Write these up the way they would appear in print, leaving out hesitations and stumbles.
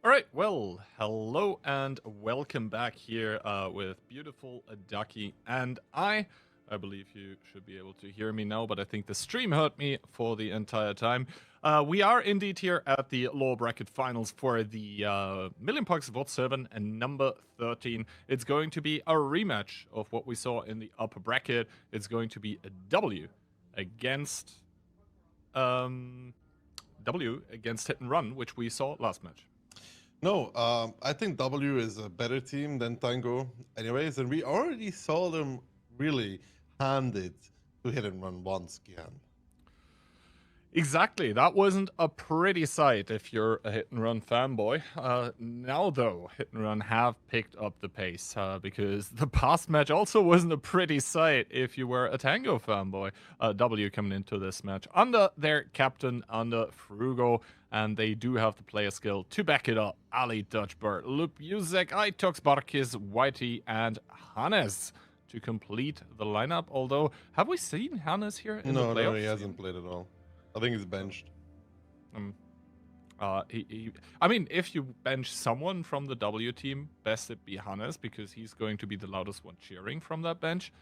All right, well, hello and welcome back here with beautiful Ducky and I. I believe you should be able to hear me now, but I think the stream heard me for the entire time. We are indeed here at the lower bracket finals for the Million Pucks VOD 7 and number 13. It's going to be a rematch of what we saw in the upper bracket. It's going to be a against W against Hit and Run, which we saw last match. No, I think W is a better team than Tango, anyways, and we already saw them really handed to Hit and Run once, Gian. Exactly. That wasn't a pretty sight if you're a Hit and Run fanboy. Now, though, Hit and Run have picked up the pace because the past match also wasn't a pretty sight if you were a Tango fanboy. W coming into this match under their captain, under Frugo, and they do have the player skill to back it up. Ali Dutchbird, Lup Yuzek, Itox Barkis, Whitey, and Hannes to complete the lineup. Although, have we seen Hannes here in the playoffs? No, he hasn't played at all. I think he's benched. I mean, if you bench someone from the W team, best it be Hannes because he's going to be the loudest one cheering from that bench.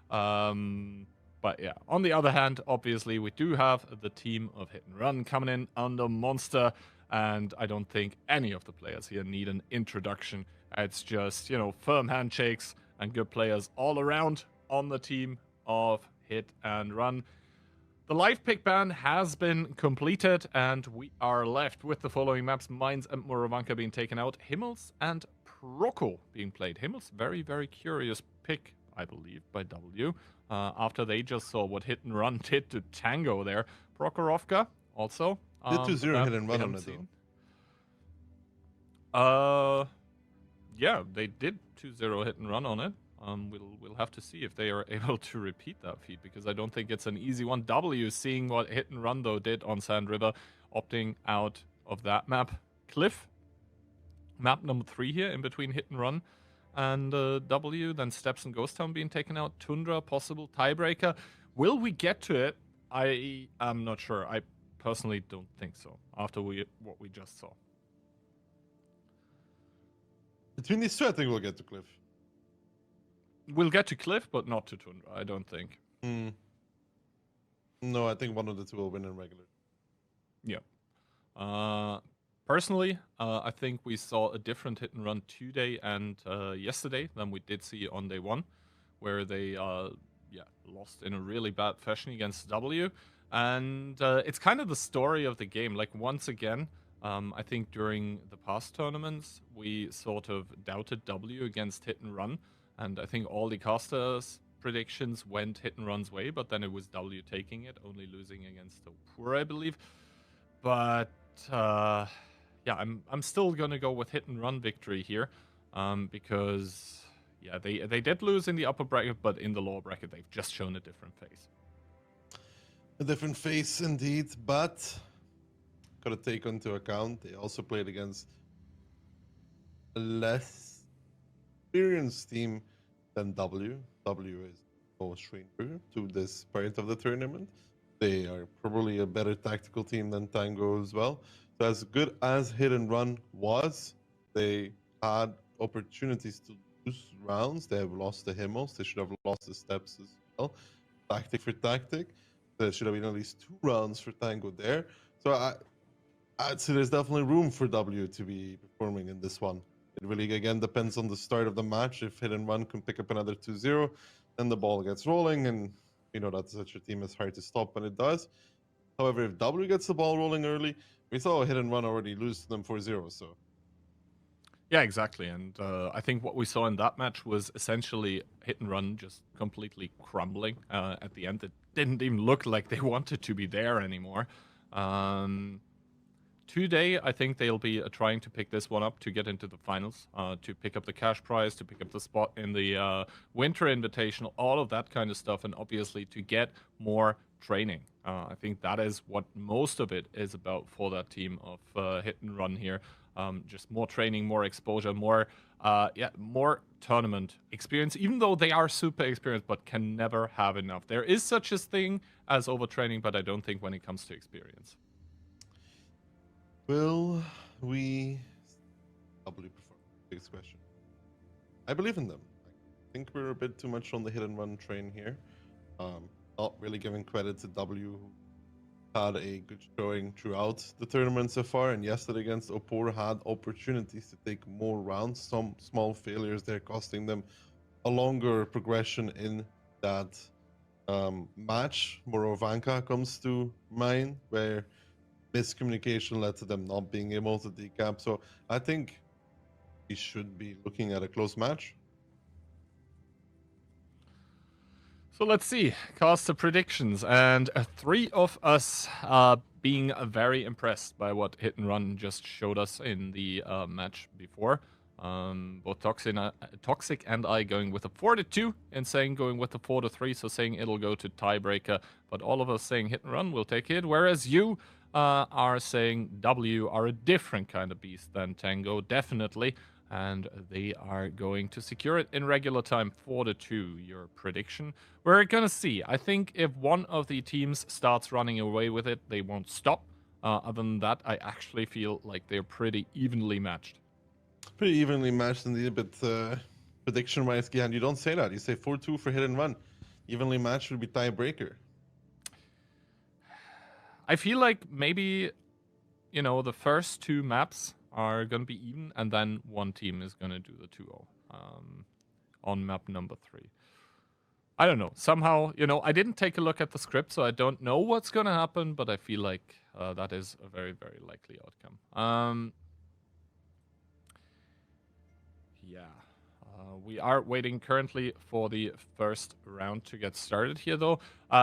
But yeah, on the other hand, obviously we do have the team of Hit and Run coming in under Monster, and I don't think any of the players here need an introduction. It's just, firm handshakes and good players all around on the team of Hit and Run. The live pick ban has been completed, and we are left with the following maps: Mines and Moravanka being taken out, Himmels and Proko being played. Himmels, very, very curious pick, I believe, by W, after they just saw what Hit and Run did to Tango there. Prokorovka, also. Did 2-0 Hit and Run on it, though. Yeah, they did 2-0 Hit and Run on it. We'll have to see if they are able to repeat that feat, because I don't think it's an easy one. W, seeing what Hit and Run, though, did on Sand River, opting out of that map. Cliff, map number 3 here, in between Hit and Run and W. Then Steps and Ghost Town being taken out. Tundra, possible tiebreaker. Will we get to it? I am not sure. I personally don't think so, after what we just saw. Between these two, I think we'll get to Cliff. We'll get to Cliff, but not to Tundra, I don't think. No, I think one of the two will win in regular. Yeah. Personally, I think we saw a different Hit and Run today and yesterday than we did see on day 1, where they lost in a really bad fashion against W. And it's kind of the story of the game. Like, once again, I think during the past tournaments, we sort of doubted W against Hit and Run. And I think all the casters' predictions went Hit and Run's way, but then it was W taking it, only losing against the poor, I believe. But yeah, I'm still gonna go with Hit and Run victory here, because yeah, they did lose in the upper bracket, but in the lower bracket they've just shown a different face. A different face indeed, but gotta take into account they also played against a less experienced team than W. W is no stranger to this part of the tournament. They are probably a better tactical team than Tango as well. So as good as Hit and Run was, they had opportunities to lose rounds. They have lost the Himmels. They should have lost the Steps as well. Tactic for tactic. There should have been at least 2 rounds for Tango there. So I'd say there's definitely room for W to be performing in this one. It really, again, depends on the start of the match. If Hit and Run can pick up another 2-0, then the ball gets rolling, and you know that such a team is hard to stop when it does. However, if W gets the ball rolling early, we saw Hit and Run already lose to them 4-0, so... Yeah, exactly. And I think what we saw in that match was essentially Hit and Run just completely crumbling. At the end, it didn't even look like they wanted to be there anymore. Today, I think they'll be trying to pick this one up to get into the finals, to pick up the cash prize, to pick up the spot in the Winter Invitational, all of that kind of stuff, and obviously to get more training. I think that is what most of it is about for that team of Hit and Run here. Just more training, more exposure, more tournament experience, even though they are super experienced but can never have enough. There is such a thing as overtraining, but I don't think when it comes to experience. Will we biggest question. I believe in them. I think we're a bit too much on the hit and run train here. Not really giving credit to W, who had a good showing throughout the tournament so far, and yesterday against Opor had opportunities to take more rounds. Some small failures there costing them a longer progression in that match. Morovanka comes to mind, where miscommunication led to them not being able to decap. So I think we should be looking at a close match. So let's see, cast the predictions, and three of us being very impressed by what Hit and Run just showed us in the match before. Both Toxic and I going with a 4-2, and saying going with a 4-3, so saying it'll go to tiebreaker. But all of us saying Hit and Run will take it, whereas you are saying W are a different kind of beast than Tango, definitely. And they are going to secure it in regular time. 4-2, your prediction. We're gonna see. I think if one of the teams starts running away with it, they won't stop. Other than that, I actually feel like they're pretty evenly matched. Pretty evenly matched indeed, but prediction-wise, Gian, you don't say that. You say 4-2 for Hit and Run. Evenly matched would be tiebreaker. I feel like maybe, you know, the first two maps are going to be even, and then one team is going to do the 2-0 on map number 3. I don't know. Somehow, you know, I didn't take a look at the script, so I don't know what's going to happen, but I feel like that is a very, very likely outcome. Yeah. We are waiting currently for the first round to get started here, though.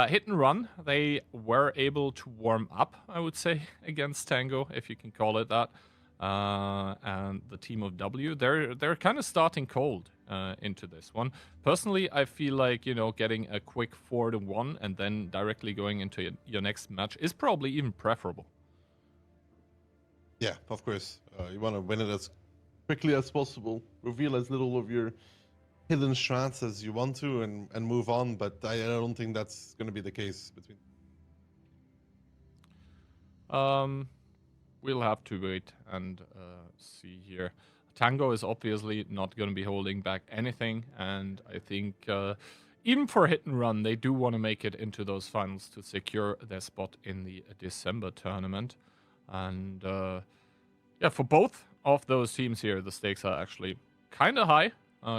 Hit and Run, they were able to warm up, I would say, against Tango, if you can call it that. And the team of W, they're kind of starting cold into this one. Personally, I feel like, you know, getting a quick 4-1 and then directly going into your next match is probably even preferable. Yeah, of course. You want to win it as quickly as possible, reveal as little of your hidden strats as you want to, and move on. But I don't think that's going to be the case between. We'll have to wait and see here. Tango is obviously not going to be holding back anything, and I think even for Hit and Run, they do want to make it into those finals to secure their spot in the December tournament. And yeah, for both of those teams here, the stakes are actually kind of high,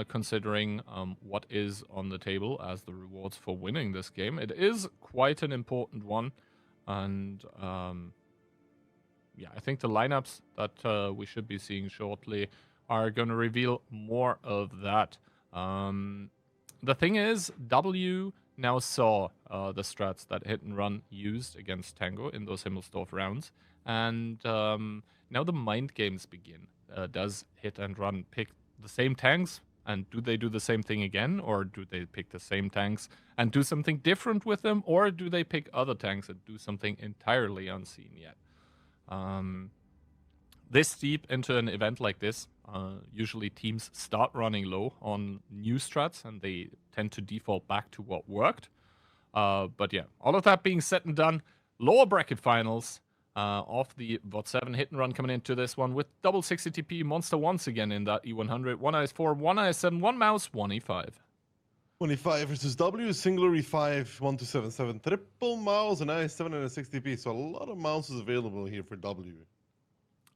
considering what is on the table as the rewards for winning this game. It is quite an important one, and yeah, I think the lineups that we should be seeing shortly are going to reveal more of that. The thing is, W now saw the strats that Hit and Run used against Tango in those Himmelsdorf rounds, and now the mind games begin. Does Hit and Run pick the same tanks, and do they do the same thing again, or do they pick the same tanks and do something different with them, or do they pick other tanks and do something entirely unseen yet? This deep into an event like this, usually teams start running low on new strats, and they tend to default back to what worked. But yeah, all of that being said and done, lower bracket finals of the VOD7 Hit and Run coming into this one with double 60 TP Monster once again in that E100, 1IS4, 1IS7, 1 mouse, 1 E5. 25 versus W, singular E5, 1277, triple mouse, and IS7 and a 60p. So a lot of mouses available here for W.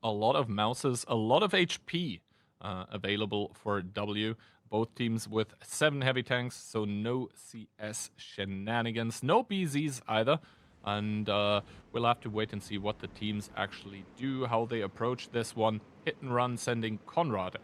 A lot of mouses, a lot of HP available for W. Both teams with 7 heavy tanks, so no CS shenanigans, no BZs either. And we'll have to wait and see what the teams actually do, how they approach this one. Hit and Run sending Conrad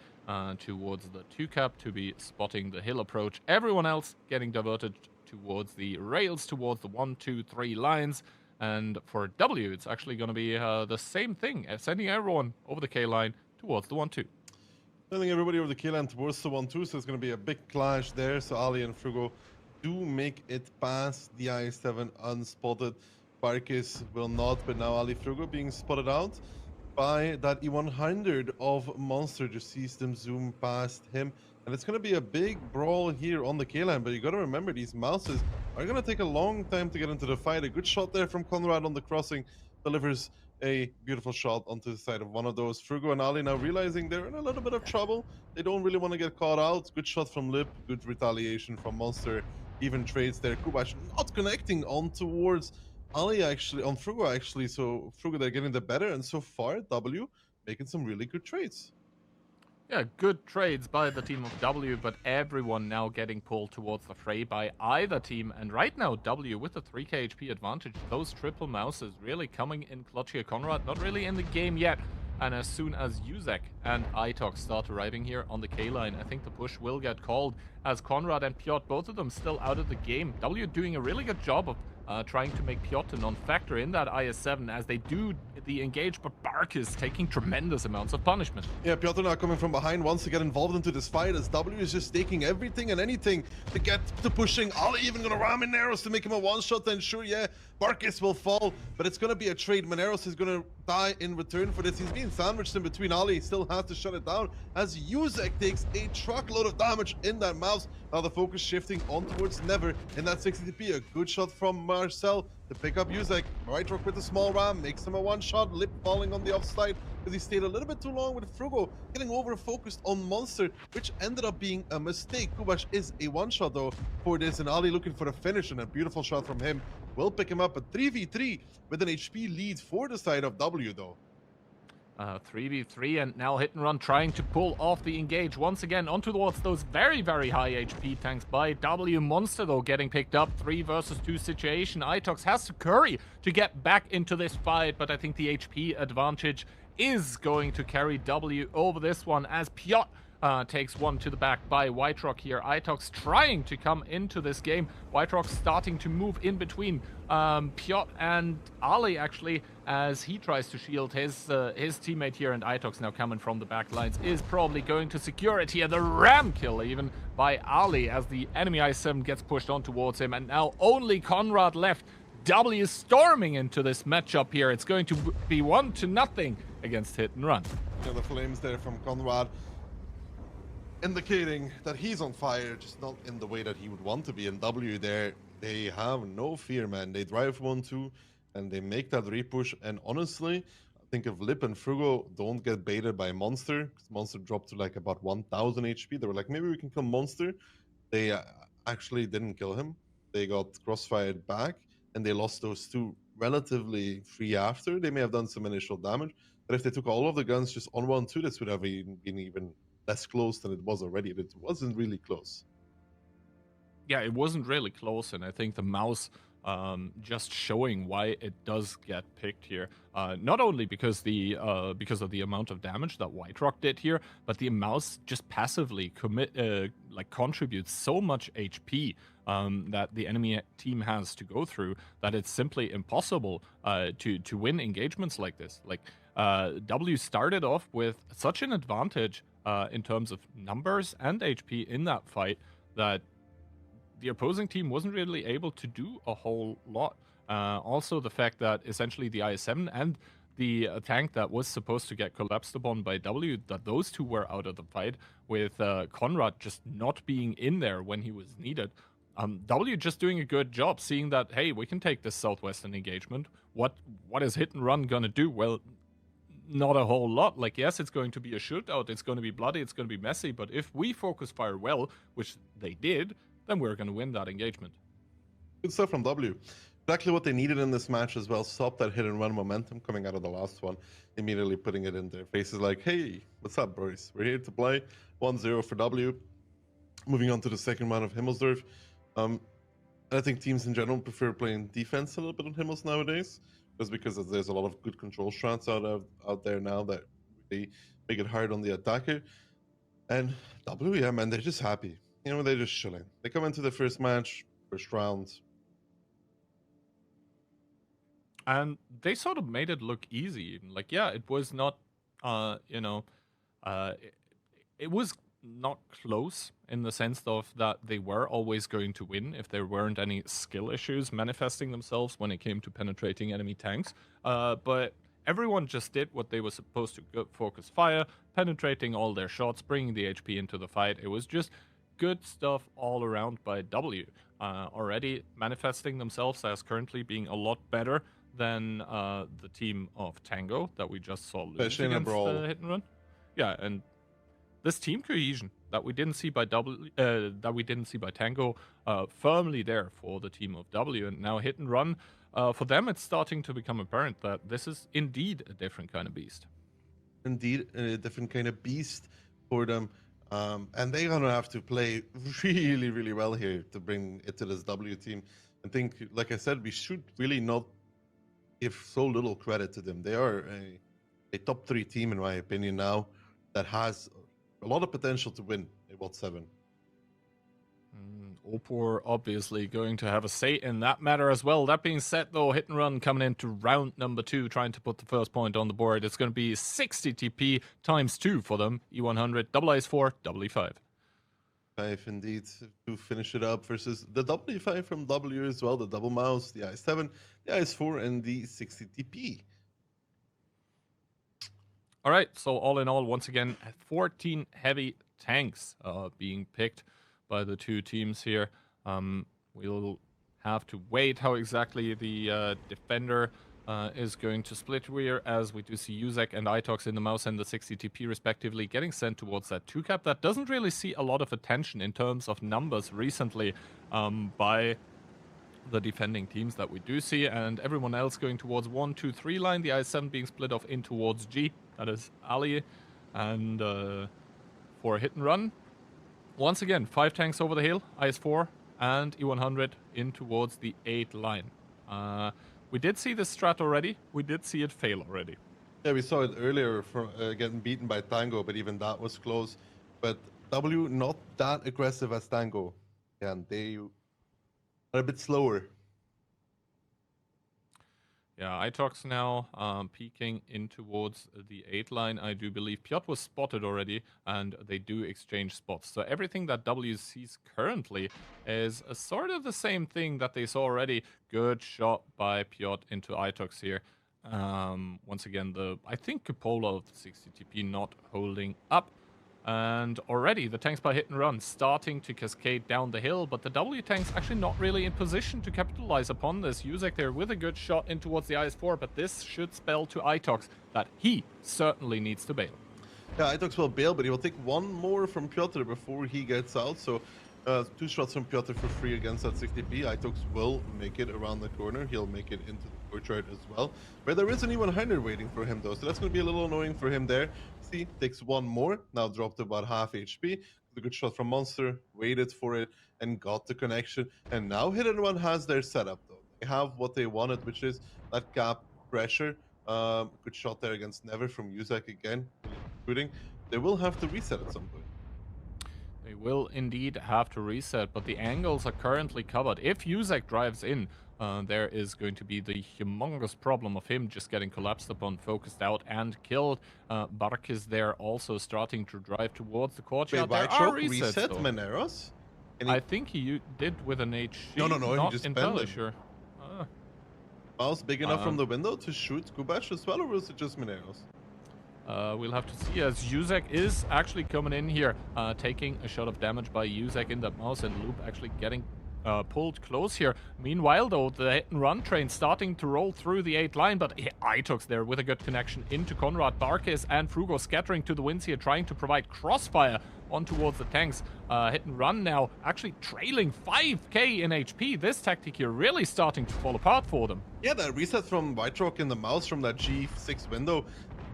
towards the 2-cap to be spotting the hill approach. Everyone else getting diverted towards the rails, towards the 1, 2, 3 lines. And for W, it's actually going to be the same thing, sending everyone over the K line towards the 1, 2. Sending everybody over the K line towards the 1, 2, so it's going to be a big clash there. So Ali and Frugo do make it past the I-7 unspotted. Barkis will not, but now Ali Frugo being spotted out by that E100 of Monster. Just sees them zoom past him. And it's going to be a big brawl here on the K-line, but you got to remember these mouses are going to take a long time to get into the fight. A good shot there from Conrad on the crossing delivers a beautiful shot onto the side of one of those. Frugo and Ali now realizing they're in a little bit of trouble. They don't really want to get caught out. Good shot from Lip, good retaliation from Monster. Even trades there. Kubash not connecting on towards Ali actually, on Frugo actually. So Frugo, they're getting the better. And so far, W making some really good trades. Yeah, good trades by the team of W, but everyone now getting pulled towards the fray by either team. And right now, W with the 3k HP advantage, those triple mouses really coming in clutch here. Conrad not really in the game yet. And as soon as Uzek and Itox start arriving here on the K line, I think the push will get called as Conrad and Piotr, both of them still out of the game. W doing a really good job of trying to make Piotr a non-factor in that IS-7 as they do the engage, but Bark is taking tremendous amounts of punishment. Yeah, Piotr now coming from behind wants to get involved into this fight as W is just taking everything and anything to get to pushing. Ali even gonna ram in arrows to make him a one-shot, then sure, yeah, Barkis will fall, but it's gonna be a trade. Maneros is gonna die in return for this. He's being sandwiched in between. Ali still has to shut it down as Uzek takes a truckload of damage in that mouse. Now the focus shifting on towards Never in that 60 TP. A good shot from Marcel to pick up Uzek. Whiterock with a small ram makes him a one-shot. Lip falling on the offside because he stayed a little bit too long with Frugo getting over-focused on Monster, which ended up being a mistake. Kubash is a one-shot though for this, and Ali looking for a finish, and a beautiful shot from him will pick him up. A 3v3 with an HP lead for the side of W though. 3v3 and now Hit and Run trying to pull off the engage once again onto towards those very, very high HP tanks by W. Monster though getting picked up. 3 versus 2 situation. Itox has to curry to get back into this fight, but I think the HP advantage is going to carry W over this one as Piotr takes one to the back by Whiterock here. Itox trying to come into this game. Whiterock starting to move in between Piotr and Ali actually as he tries to shield his teammate here, and Itox now coming from the back lines is probably going to secure it here. The ram kill even by Ali as the enemy I7 gets pushed on towards him, and now only Conrad left. W storming into this matchup here. It's going to be 1-0 against Hit and Run. Yeah, the flames there from Conrad, indicating that he's on fire, just not in the way that he would want to be. And W there, they have no fear, man. They drive 1-2 and they make that repush. And honestly, I think if Lip and Frugo don't get baited by Monster, because Monster dropped to like about 1000 HP, they were like, maybe we can kill Monster. They actually didn't kill him. They got crossfired back and they lost those two relatively free after. They may have done some initial damage, but if they took all of the guns just on 1-2, this would have been even less close than it was already. It wasn't really close. Yeah, it wasn't really close, and I think the mouse just showing why it does get picked here. Not only because of the amount of damage that Whiterock did here, but the mouse just passively contributes so much HP that the enemy team has to go through that it's simply impossible to win engagements like this. Like W started off with such an advantage in terms of numbers and HP in that fight that the opposing team wasn't really able to do a whole lot. Also, the fact that essentially the IS-7 and the tank that was supposed to get collapsed upon by W, that those two were out of the fight, with Conrad just not being in there when he was needed. W just doing a good job, seeing that, hey, we can take this Southwestern engagement. What is Hit and Run gonna do? Well, not a whole lot. Like, yes, it's going to be a shootout, it's going to be bloody, it's going to be messy, but if we focus fire well, which they did, then we're going to win that engagement. Good stuff from W. Exactly what they needed in this match as well. Stop that hit and run momentum coming out of the last one. Immediately putting it in their faces like, hey, what's up, boys? We're here to play. 1-0 for W. Moving on to the second round of Himmelsdorf. I think teams in general prefer playing defense a little bit on Himmels nowadays. Just because there's a lot of good control strats out there now that they make it hard on the attacker. And W, yeah, man, they're just happy. You know, they're just chilling. They come into the first match, first round. And they sort of made it look easy. Like, yeah, it was not, it was not close in the sense of that they were always going to win if there weren't any skill issues manifesting themselves when it came to penetrating enemy tanks. But everyone just did what they were supposed to: focus fire, penetrating all their shots, bringing the HP into the fight. It was just good stuff all around by W. Already manifesting themselves as currently being a lot better than the team of Tango that we just saw lose Especially in a against brawl. Hit and Run. Yeah, and this team cohesion that we didn't see by Tango, firmly there for the team of W, and now Hit and Run. For them, it's starting to become apparent that this is indeed a different kind of beast. Indeed, a different kind of beast for them. And they're gonna have to play really, really well here to bring it to this W team. I think, like I said, we should really not give so little credit to them. They are a top 3 team, in my opinion, now that has a lot of potential to win a World 7. Opor obviously going to have a say in that matter as well. That being said, though, Hit and Run coming into round number 2, trying to put the first point on the board. It's going to be 60 TP times 2 for them. E100, double IS4, double E5. 5 indeed to finish it up versus the W5 from W as well, the double mouse, the I7, the IS4, and the 60 TP. All right, so all in all, once again, 14 heavy tanks being picked by the two teams here. We'll have to wait how exactly the defender is going to split here, as we do see Uzek and Itox in the mouse and the 60 TP respectively getting sent towards that 2-cap. That doesn't really see a lot of attention in terms of numbers recently by the defending teams that we do see, and everyone else going towards 1, 2, 3 line. The I7 being split off in towards G. That is Ali. And for Hit and Run, once again, 5 tanks over the hill, IS4 and E100 in towards the 8 line. We did see this strat already. We did see it fail already. Yeah, we saw it earlier from getting beaten by Tango, but even that was close. But W not that aggressive as Tango. Yeah, and they are a bit slower. Yeah, Itox now peeking in towards the 8 line. I do believe Piotr was spotted already, and they do exchange spots. So everything that W sees currently is a sort of the same thing that they saw already. Good shot by Piotr into Itox here. Once again, I think Cupola of the 60 TP not holding up. And already the tanks by Hit and Run starting to cascade down the hill, but the W tanks actually not really in position to capitalize upon this. Uzek there with a good shot in towards the IS4, but this should spell to Itox that he certainly needs to bail. Yeah, Itox will bail, but he will take one more from Piotr before he gets out. So 2 shots from Piotr for free against that 60p. Itox will make it around the corner. He'll make it into the courtyard as well. Where there is an E100 waiting for him though, so that's going to be a little annoying for him there. See, takes one more, now dropped to about half HP. The good shot from Monster, waited for it, and got the connection. And now Hit and Run has their setup though. They have what they wanted, which is that cap pressure. Good shot there against Never from Uzek again, shooting. They will have to reset at some point. They will indeed have to reset, but the angles are currently covered. If Uzek drives in, there is going to be the humongous problem of him just getting collapsed upon, focused out, and killed. Bark is there also starting to drive towards the courtyard. Wait, there are resets, reset though. Maneros? I think he did with an HG. No, not he just entirely bent sure. Mouse big enough from the window to shoot Kubash as well, or was it just Mineros? We'll have to see, as Uzek is actually coming in here, taking a shot of damage by Uzek in that mouse, and Loop actually getting pulled close here. Meanwhile, though, the Hit and Run train starting to roll through the 8 line, but Itox there with a good connection into Conrad. Barkis and Frugo scattering to the winds here, trying to provide crossfire on towards the tanks. Hit and Run now actually trailing 5k in HP. This tactic here really starting to fall apart for them. Yeah, that reset from White Rock in the mouse from that G6 window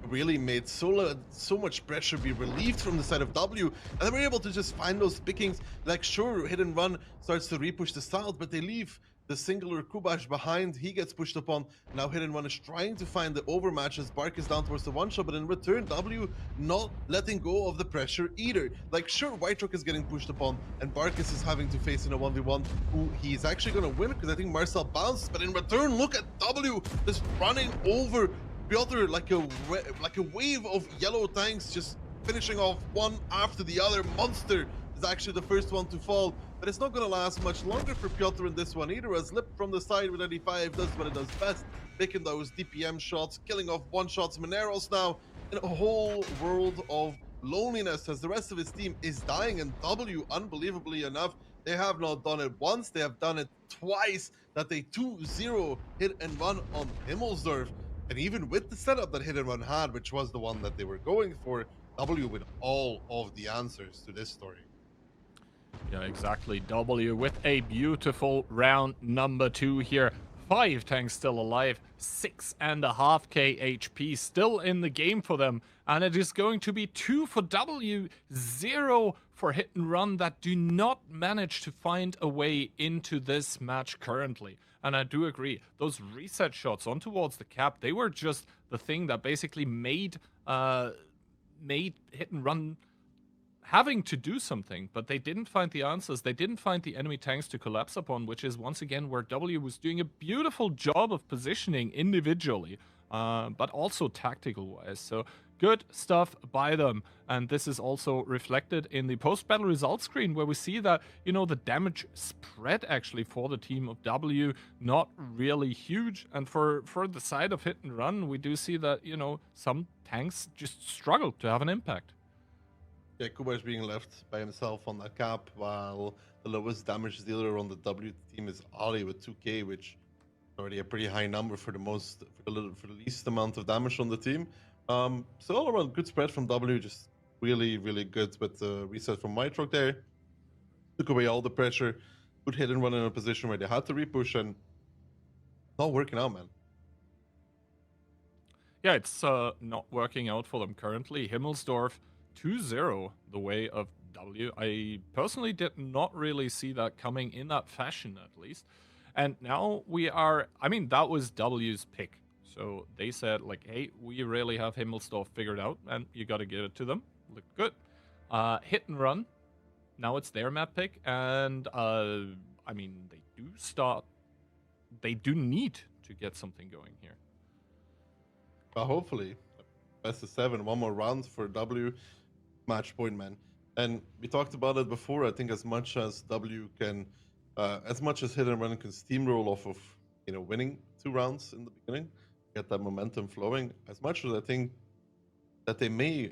really made so much pressure be relieved from the side of W, and they were able to just find those pickings. Like, sure, Hit and Run starts to repush the south, but they leave the singular Kubash behind. He gets pushed upon. Now Hit and Run is trying to find the overmatch as Bark is down towards the one shot, but in return, W not letting go of the pressure either. Like, sure, White Rock is getting pushed upon, and Barkis is having to face in a 1v1, who he's actually going to win, because I think Marcel bounced, but in return, look at W just running over Piotr like a wave of yellow tanks, just finishing off one after the other. Monster is actually the first one to fall, but it's not going to last much longer for Piotr in this one either, as Lip from the side with 95 does what it does best, making those DPM shots, killing off one-shots. Mineros now in a whole world of loneliness as the rest of his team is dying, and W, unbelievably enough, They have not done it once, they have done it twice, that they 2-0 hit and run on Himmelsdorf. And even with the setup that hit and run had, which was the one that they were going for, W with all of the answers to this story. Yeah, exactly. W with a beautiful round number 2 here. 5 tanks still alive, 6.5k HP still in the game for them. And it is going to be 2 for W, 0 for Hit and Run that do not manage to find a way into this match currently. And I do agree, those reset shots on towards the cap, they were just the thing that basically made Hit and Run having to do something, but they didn't find the answers. They didn't find the enemy tanks to collapse upon, which is once again where W was doing a beautiful job of positioning individually, but also tactical wise. So good stuff by them. And this is also reflected in the post-battle results screen where we see that, you know, the damage spread actually for the team of W not really huge. And for the side of Hit and Run, we do see that, you know, some tanks just struggle to have an impact. Yeah, Kuba is being left by himself on that cap, while the lowest damage dealer on the W team is Ali with 2k, which is already a pretty high number for the least amount of damage on the team. So all around good spread from W, just really, really good with the reset from Mytrock there. Took away all the pressure, good hit and run in a position where they had to repush, and not working out, man. Yeah, it's not working out for them currently. Himmelsdorf 2-0 the way of W. I personally did not really see that coming in that fashion, at least. And now we are, I mean, that was W's pick. So they said, like, hey, we really have Himmelsdorf figured out, and you got to give it to them. Look good. Hit and Run. Now it's their map pick, and I mean, they do need to get something going here. But hopefully, best of 7, one more round for W. Match point, man. And we talked about it before. I think as much as W can, as much as Hit and Run can steamroll off of, you know, winning 2 rounds in the beginning, get that momentum flowing. As much as I think that they may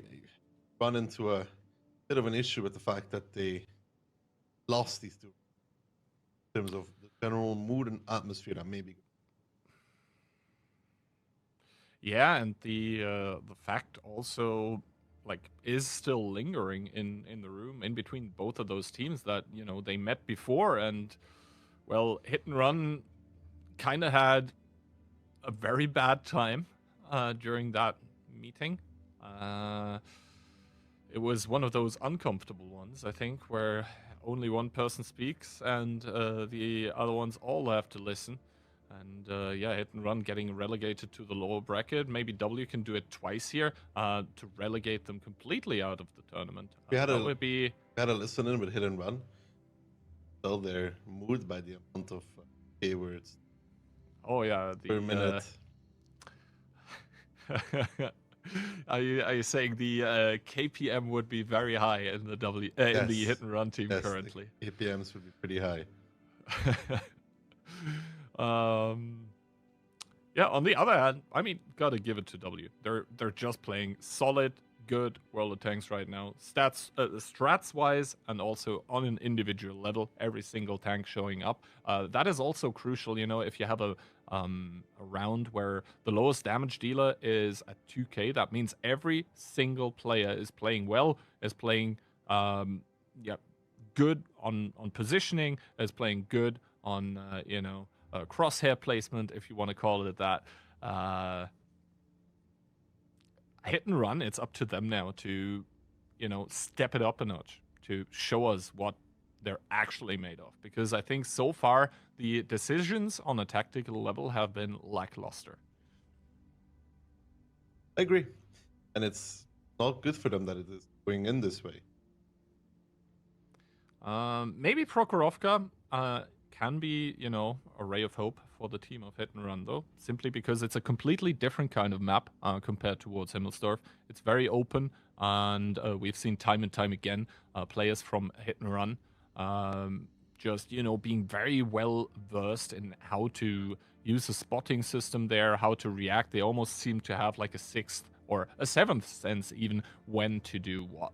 run into a bit of an issue with the fact that they lost these 2 in terms of the general mood and atmosphere that may be. Yeah, and the fact also like is still lingering in the room in between both of those teams that, you know, they met before, and well, Hit and Run kind of had a very bad time during that meeting. It was one of those uncomfortable ones, I think, where only one person speaks and the other ones all have to listen. And yeah, Hit and Run getting relegated to the lower bracket. Maybe W can do it twice here to relegate them completely out of the tournament. We had that would be. We had a listen in with Hit and Run. So they're moved by the amount of K words. Oh yeah, per minute. Are you saying the KPM would be very high in the in the Hit and Run team currently? The KPMs would be pretty high. Yeah, on the other hand, I mean, gotta give it to W. They're just playing solid, good World of Tanks right now. Strats wise, and also on an individual level, every single tank showing up. That is also crucial, you know, if you have a round where the lowest damage dealer is at 2k, that means every single player is playing well, is playing good on positioning, is playing good on you know, crosshair placement, if you want to call it that. Hit and Run, it's up to them now to, you know, step it up a notch, to show us what they're actually made of. Because I think so far, the decisions on a tactical level have been lackluster. I agree. And it's not good for them that it is going in this way. Maybe Prokhorovka can be, you know, a ray of hope for the team of Hit and Run, though, simply because it's a completely different kind of map compared towards Himmelsdorf. It's very open, and we've seen time and time again players from Hit and Run just, you know, being very well versed in how to use a spotting system there, how to react. They almost seem to have like a 6th or a 7th sense even when to do what.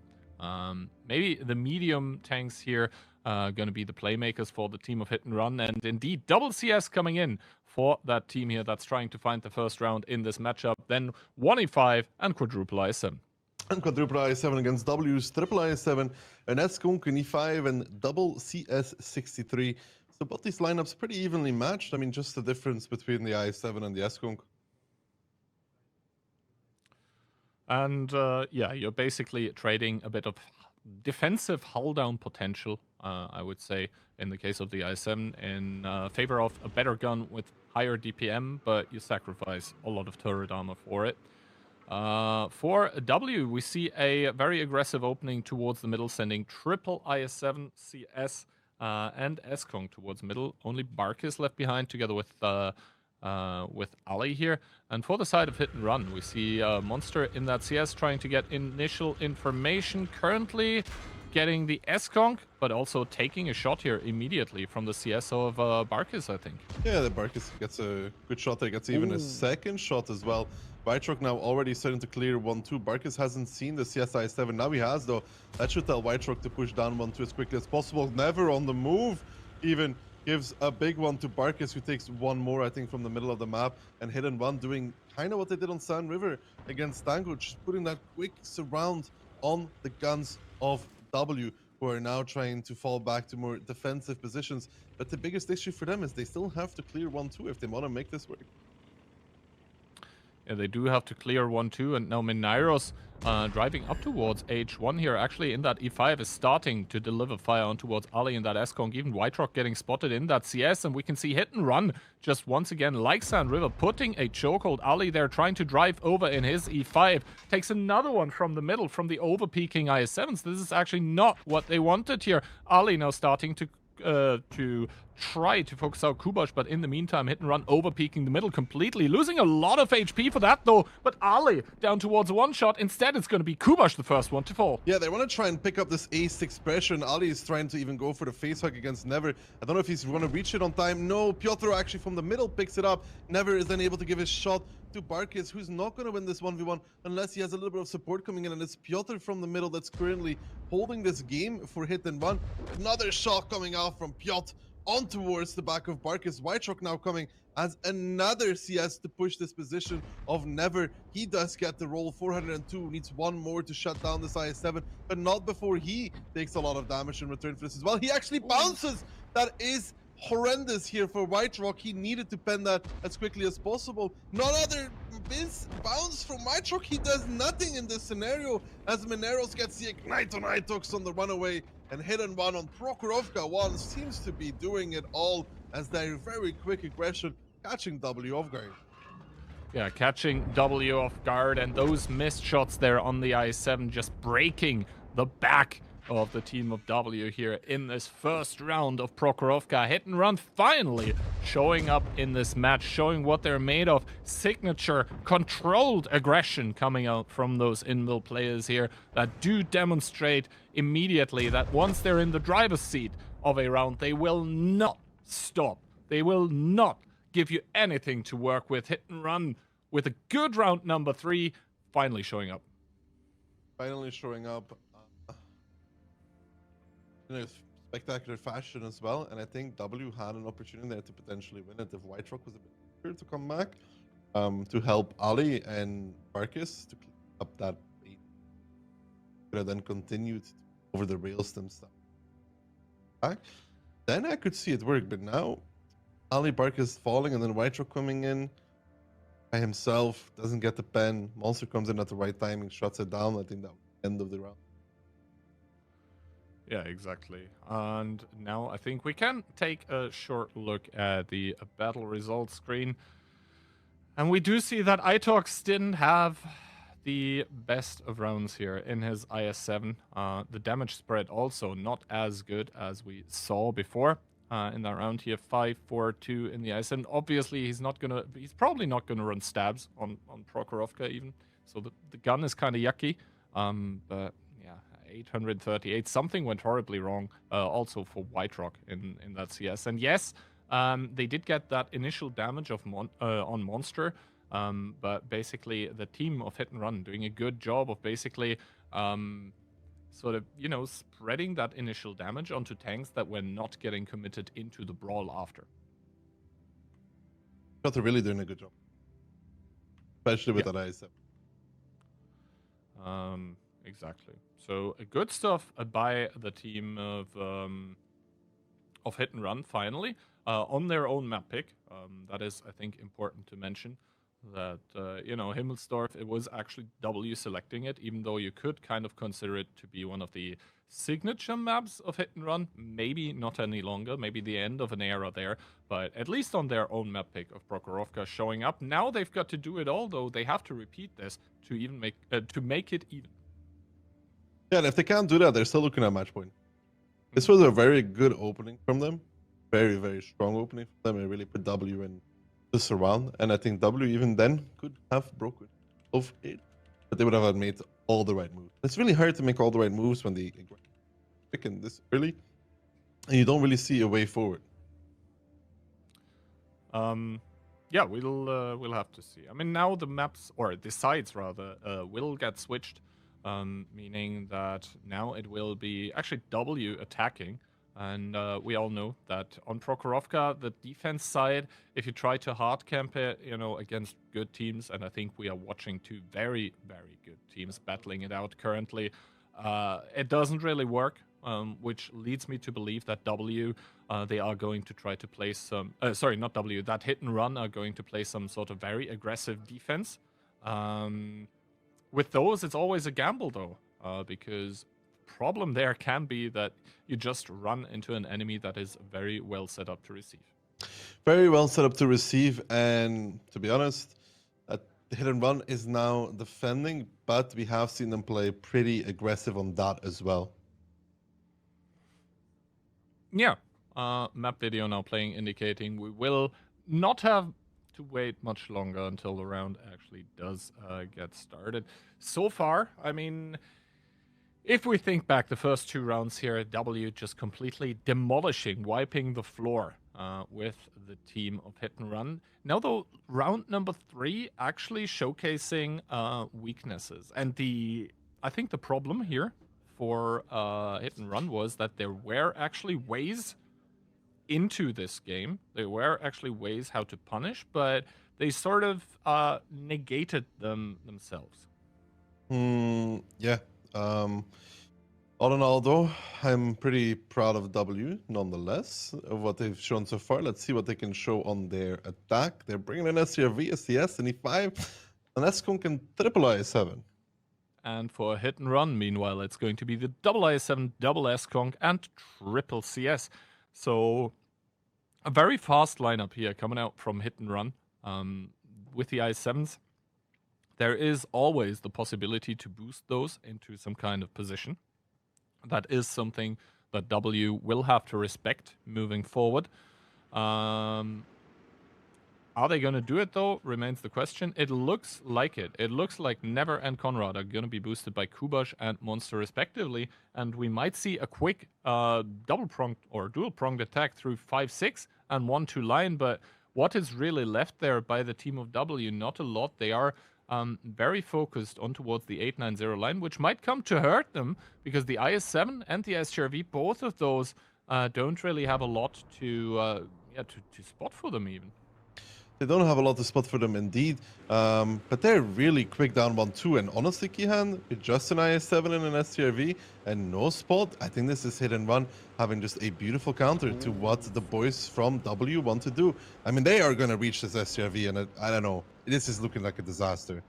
Maybe the medium tanks here going to be the playmakers for the team of Hit and Run, and indeed double CS coming in for that team here that's trying to find the first round in this matchup. Then 1E5 and quadruple ISM. And quadruple I7 against W's, triple I7, an S-Skunk, an E5, and double CS63. So both these lineups pretty evenly matched. I mean, just the difference between the I7 and the S-Skunk. And yeah, you're basically trading a bit of defensive hull down potential, I would say, in the case of the ISM, in favor of a better gun with higher DPM, but you sacrifice a lot of turret armor for it. For W, we see a very aggressive opening towards the middle, sending triple IS-7, CS, and S-Kong towards middle. Only Barkis left behind together with Ali here. And for the side of Hit and Run, we see Monster in that CS trying to get initial information. Currently getting the S-Kong, but also taking a shot here immediately from the CS of Barkis, I think. Yeah, the Barkis gets a good shot there. Gets even a second shot as well. Whiterock now already starting to clear 1-2. Barkis hasn't seen the CSI 7. Now he has, though. That should tell Whiterock to push down 1-2 as quickly as possible. Never on the move. Even gives a big one to Barkis, who takes one more, I think, from the middle of the map. And Hit and Run doing kind of what they did on Sand River against Tango, just putting that quick surround on the guns of W, who are now trying to fall back to more defensive positions. But the biggest issue for them is they still have to clear 1-2 if they want to make this work. Yeah, they do have to clear 1-2, and now Minairos driving up towards H1 here. Actually, in that E5 is starting to deliver fire on towards Ali in that S-Kong. Even Whiterock getting spotted in that CS, and we can see Hit and Run just once again, like Sand River, putting a chokehold. Ali there trying to drive over in his E5. Takes another one from the middle, from the over-peaking IS-7s. This is actually not what they wanted here. Ali now starting to try to focus out Kubosh, but in the meantime, Hit and Run over-peaking the middle completely, losing a lot of HP for that though. But Ali down towards one shot. Instead, it's going to be Kubosh the first one to fall. Yeah, they want to try and pick up this A6 pressure, and Ali is trying to even go for the face hug against Never. I don't know if he's going to reach it on time. No, Piotr actually from the middle picks it up. Never is then able to give his shot to Barkis, who's not going to win this 1v1 unless he has a little bit of support coming in, and it's Piotr from the middle that's currently holding this game for Hit and Run. Another shot coming out from Piotr on towards the back of Barkis. Whiterock now coming as another CS to push this position of Never. He does get the roll, 402, needs one more to shut down this IS-7, but not before he takes a lot of damage in return for this as well. He actually bounces. That is horrendous here for Whiterock. He needed to pen that as quickly as possible. Another bounce from Whiterock. He does nothing in this scenario as Mineros gets the Ignite on Itox on the runaway, and Hit and Run on Prokhorovka 1 seems to be doing it all as their very quick aggression catching W off guard. Yeah, catching W off guard, and those missed shots there on the I-7 just breaking the back of the team of W here in this first round of Prokhorovka. Hit and Run finally showing up in this match, showing what they're made of. Signature controlled aggression coming out from those in-mill players here that do demonstrate immediately that once they're in the driver's seat of a round, they will not stop. They will not give you anything to work with. Hit and Run with a good round number 3 finally showing up. Finally showing up in a spectacular fashion as well, and I think W had an opportunity there to potentially win it if Whiterock was a bit quicker to come back to help Ali and Barkis to clean up that bait. Could have then continued over the rails themselves. Then I could see it work, but now Ali Barkis falling and then Whiterock coming in by himself, doesn't get the pen. Monster comes in at the right timing, shuts it down. I think that was the end of the round. Yeah, exactly. And now I think we can take a short look at the battle results screen. And we do see that Itox didn't have the best of rounds here in his IS-7. The damage spread also not as good as we saw before in that round here. 5-4-2 in the IS-7. Obviously, he's probably not gonna run stabs on Prokhorovka even. So the gun is kind of yucky. But 838. Something went horribly wrong also for Whiterock in that CS. And yes, they did get that initial damage of on Monster, but basically the team of Hit and Run doing a good job of basically sort of, spreading that initial damage onto tanks that were not getting committed into the brawl after. They're really doing a good job, especially with that IS-7. Exactly. So good stuff by the team of Hit and Run finally on their own map pick. That is, I think, important to mention that Himmelsdorf, it was actually W selecting it, even though you could kind of consider it to be one of the signature maps of Hit and Run. Maybe not any longer, maybe the end of an era there, but at least on their own map pick of Prokhorovka showing up. Now they've got to do it all, though. They have to repeat this to even make it even. Yeah, and if they can't do that, they're still looking at match point. This was a very good opening from them. Very, very strong opening from them. It really put W in the surround. And I think W even then could have broken of it. But they would have made all the right moves. It's really hard to make all the right moves when they pick in this early. And you don't really see a way forward. Yeah, we'll have to see. I mean, now the maps, or the sides rather, will get switched. Meaning that now it will be actually W attacking. And we all know that on Prokhorovka, the defense side, if you try to hard camp it, against good teams, and I think we are watching two very, very good teams battling it out currently, it doesn't really work, which leads me to believe that W, they are going to try to play some, sorry, not W, that Hit and Run are going to play some sort of very aggressive defense. With those, it's always a gamble, though, because problem there can be that you just run into an enemy that is very well set up to receive. Very well set up to receive, and to be honest, Hit and Run is now defending, but we have seen them play pretty aggressive on that as well. Yeah, map video now playing, indicating we will not have to wait much longer until the round actually does get started. So far, I mean, if we think back the first two rounds here, W just completely demolishing, wiping the floor with the team of Hit and Run. Now, though, round number 3 actually showcasing weaknesses. And I think the problem here for Hit and Run was that there were actually ways into this game. There were actually ways how to punish, but they sort of negated them themselves. Yeah. All in all, though, I'm pretty proud of W, nonetheless, of what they've shown so far. Let's see what they can show on their attack. They're bringing in SCRV, SCS, and E5, and S-Conk and triple IS-7. And for Hit and Run, meanwhile, it's going to be the double IS-7, double S-Conk, and triple CS. So a very fast lineup here coming out from Hit and Run. With the IS-7s, there is always the possibility to boost those into some kind of position. That is something that W will have to respect moving forward. Are they going to do it, though? Remains the question. It looks like it. It looks like Never and Conrad are going to be boosted by Kubash and Monster, respectively. And we might see a quick double-pronged or dual-pronged attack through 5-6 and 1-2 line. But what is really left there by the team of W? Not a lot. They are very focused on towards the 890 line, which might come to hurt them because the IS-7 and the SCRV, both of those don't really have a lot to spot for them even. They don't have a lot to spot for them indeed, but they're really quick down 1-2, and honestly, Kihan, with just an IS-7 and an SCRV and no spot, I think this is Hit and Run having just a beautiful counter to what the boys from W want to do. I mean, they are going to reach this SCRV, and I don't know, this is looking like a disaster.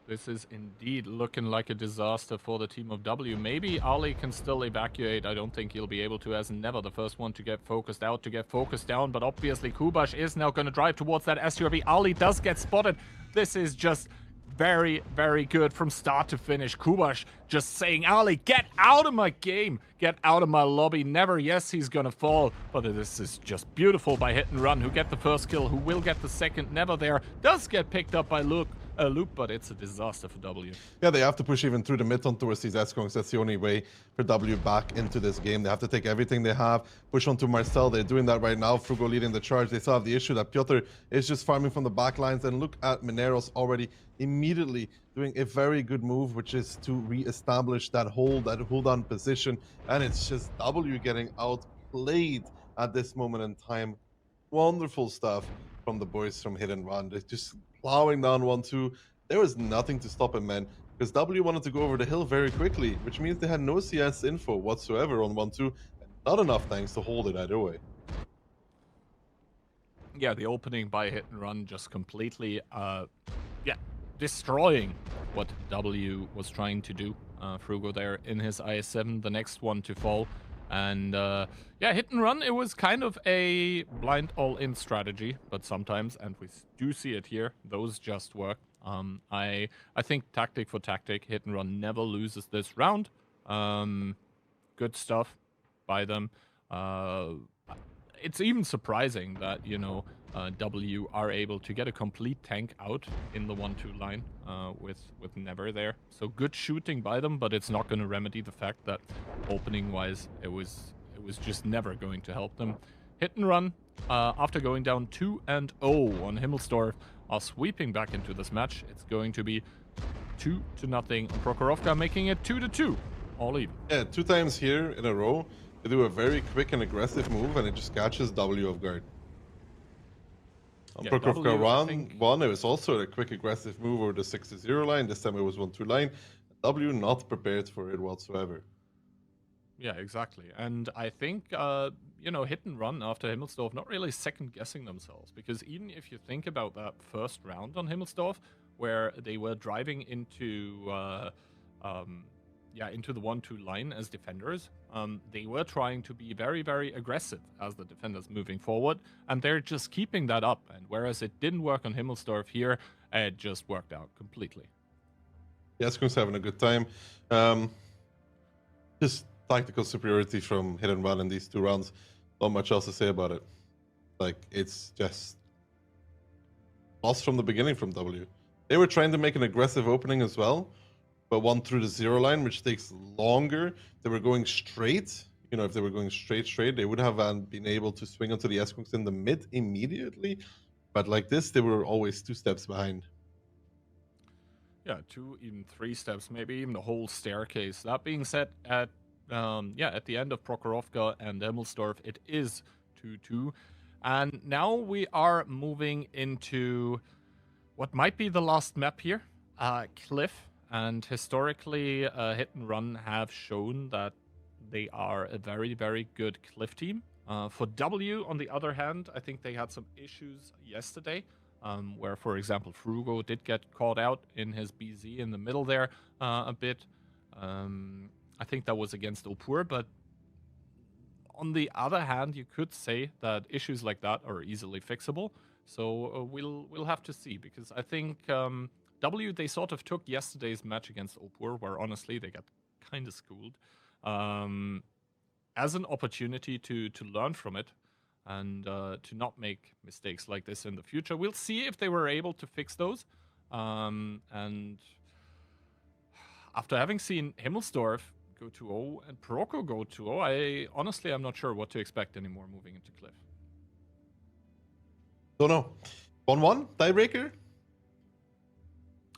This is indeed looking like a disaster for the team of W. Maybe Ali can still evacuate. I don't think he'll be able to, as Never the first one to get focused out, to get focused down. But obviously Kubash is now going to drive towards that SCRV. Ali does get spotted. This is just very, very good from start to finish. Kubash just saying, Ali, get out of my game. Get out of my lobby. Never, yes, he's going to fall. But this is just beautiful by Hit and Run, who get the first kill, who will get the second. Never there does get picked up by Luke. a loop, but it's a disaster for W. Yeah, they have to push even through the mid on towards these S-Kongs. That's the only way for W back into this game. They have to take everything they have, push onto Marcel. They're doing that right now. Frugo leading the charge. They still have the issue that Piotr is just farming from the back lines. And look at Mineros already immediately doing a very good move, which is to re-establish that hold-on position. And it's just W getting outplayed at this moment in time. Wonderful stuff from the boys from Hit and Run. They're just plowing down 1-2. There was nothing to stop him, man, because W wanted to go over the hill very quickly, which means they had no CS info whatsoever on 1-2, and not enough tanks to hold it either way. Yeah, the opening by Hit and Run just completely, destroying what W was trying to do. Frugo there in his IS-7, the next one to fall. And Hit and Run, it was kind of a blind all-in strategy, but sometimes, and we do see it here, those just work. I think tactic for tactic, Hit and Run never loses this round. Good stuff by them. It's even surprising that, W are able to get a complete tank out in the 1-2 line with Never there. So good shooting by them, but it's not going to remedy the fact that opening-wise, it was just never going to help them. Hit and Run, after going down 2-0 on Himmelsdorf, are sweeping back into this match. It's going to be 2-0 on Prokhorovka, making it 2-2, all even. Yeah, 2 times here in a row, they do a very quick and aggressive move, and it just catches W off guard. On Prokhorovka round 1, it was also a quick aggressive move over the 6-0 line. This time it was 1-2 line. W not prepared for it whatsoever. Yeah, exactly. And I think, Hit and Run after Himmelsdorf not really second-guessing themselves. Because even if you think about that first round on Himmelsdorf, where they were driving into the 1-2 line as defenders, they were trying to be very, very aggressive as the defenders moving forward. And they're just keeping that up. And whereas it didn't work on Himmelsdorf here, it just worked out completely. Yeah, S-Kongs having a good time. Just tactical superiority from Hit and Run in these 2 rounds. Not much else to say about it. Like, it's just lost from the beginning from W. They were trying to make an aggressive opening as well, but one through the 0 line, which takes longer. They were going straight. If they were going straight, they would have been able to swing onto the S-Kongs in the mid immediately. But like this, they were always 2 steps behind. Yeah, 2, even 3 steps, maybe even the whole staircase. That being said, at the end of Prokhorovka and Himmelsdorf, it is 2-2. And now we are moving into what might be the last map here, Cliff. And historically, Hit and Run have shown that they are a very, very good Cliff team. For W, on the other hand, I think they had some issues yesterday, where, for example, Frugo did get caught out in his BZ in the middle there a bit. I think that was against Opur, but on the other hand, you could say that issues like that are easily fixable. So we'll have to see, because I think W, they sort of took yesterday's match against Opur, where honestly they got kind of schooled, as an opportunity to learn from it and to not make mistakes like this in the future. We'll see if they were able to fix those. And after having seen Himmelsdorf go 2-0 and Proko go 2-0, I'm not sure what to expect anymore moving into Cliff. Don't know. 1-1 tiebreaker?